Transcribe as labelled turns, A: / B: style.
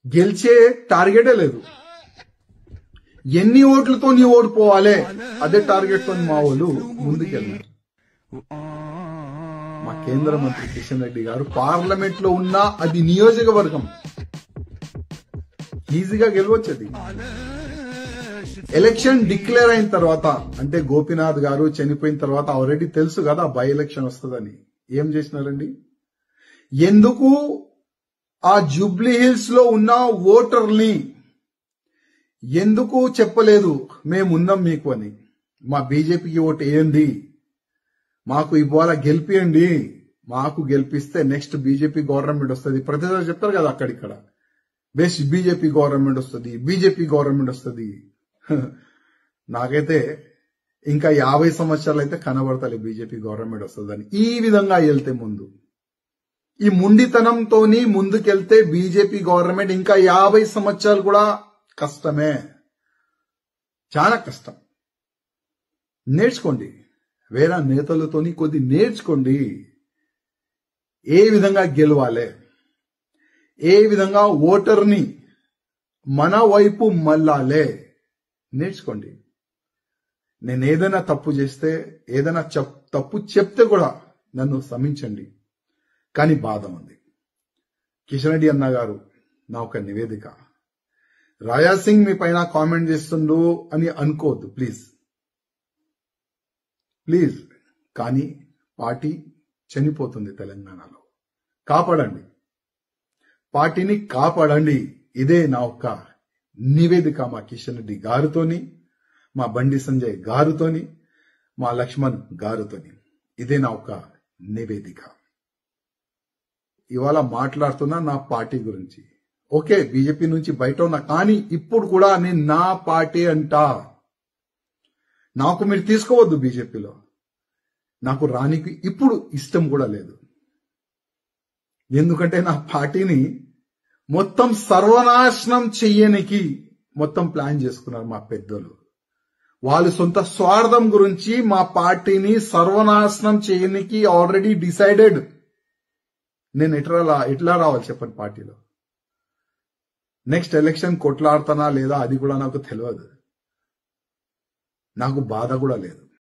A: గెలిచే టార్గెటే లేదు. ఎన్ని ఓట్లతో నీ ఓడిపోవాలి అదే టార్గెట్ తో మా వాళ్ళు ముందుకెళ్ళారు. మా కేంద్ర మంత్రి కిషన్ రెడ్డి గారు పార్లమెంట్ లో ఉన్న అది నియోజకవర్గం ఈజీగా గెలవచ్చది. ఎలక్షన్ డిక్లేర్ అయిన తర్వాత అంటే గోపీనాథ్ గారు చనిపోయిన తర్వాత ఆల్రెడీ తెలుసు కదా బై ఎలక్షన్ వస్తుందని. ఏం చేసినారండి? ఎందుకు ఆ జూబ్లీ హిల్స్ లో ఉన్న ఓటర్ని ఎందుకు చెప్పలేదు మేమున్నాం మీకు అని? మా బీజేపీకి ఓటు వేయండి, మాకు ఇవాళ గెలిపియండి, మాకు గెలిపిస్తే నెక్స్ట్ బీజేపీ గవర్నమెంట్ వస్తుంది. ప్రతిసారి చెప్తారు కదా అక్కడిక్కడ బెస్ట్ బీజేపీ గవర్నమెంట్ వస్తుంది, బీజేపీ గవర్నమెంట్ వస్తుంది. నాకైతే ఇంకా 50 సంవత్సరాలు అయితే కనబడతాయి బీజేపీ గవర్నమెంట్ వస్తుందని. ఈ విధంగా వెళ్తే ముందు ఈ ముండితనంతోని ముందుకెళ్తే బీజేపీ గవర్నమెంట్ ఇంకా 50 సంవత్సరాలు కూడా కష్టమే, చాలా కష్టం. నేర్చుకోండి, వేరే నేతలతోని కొద్ది నేర్చుకోండి. ఏ విధంగా గెలవాలి, ఏ విధంగా ఓటర్ని మన వైపు మళ్ళాలే నేర్చుకోండి. నేను ఏదైనా తప్పు చేస్తే, ఏదైనా తప్పు చెప్తే కూడా నన్ను క్షమించండి. కానీ బాధ ఉంది. కిషన్ రెడ్డి అన్న గారు, నా ఒక నివేదిక, రాజా సింగ్ మీ పైన కామెంట్ చేస్తుండు అని అనుకోవద్దు ప్లీజ్ ప్లీజ్. కానీ పార్టీ చనిపోతుంది తెలంగాణలో. కాపాడండి, పార్టీని కాపాడండి. ఇదే నా ఒక్క నివేదిక మా కిషన్ రెడ్డి గారితోని, మా బండి సంజయ్ గారితోని, మా లక్ష్మణ్ గారితోని. ఇదే నా ఒక్క నివేదిక. ఇవాళ మాట్లాడుతున్నా నా పార్టీ గురించి. ఓకే, బీజేపీ నుంచి బయట ఉన్నా, కానీ ఇప్పుడు కూడా నేను నా పార్టీ అంటా. నాకు మీరు తీసుకోవద్దు బీజేపీలో. నాకు రానికి ఇప్పుడు ఇష్టం కూడా లేదు. ఎందుకంటే నా పార్టీని మొత్తం సర్వనాశనం చెయ్యనికి మొత్తం ప్లాన్ చేసుకున్నారు మా పెద్దలు. వాళ్ళ సొంత స్వార్థం గురించి మా పార్టీని సర్వనాశనం చేయనికి ఆల్రెడీ డిసైడెడ్. నేను ఎట్లా రావాలి చెప్పండి పార్టీలో? నెక్స్ట్ ఎలక్షన్ కొట్లాడుతానా లేదా అది కూడా నాకు తెలియదు. నాకు బాధ కూడా లేదు.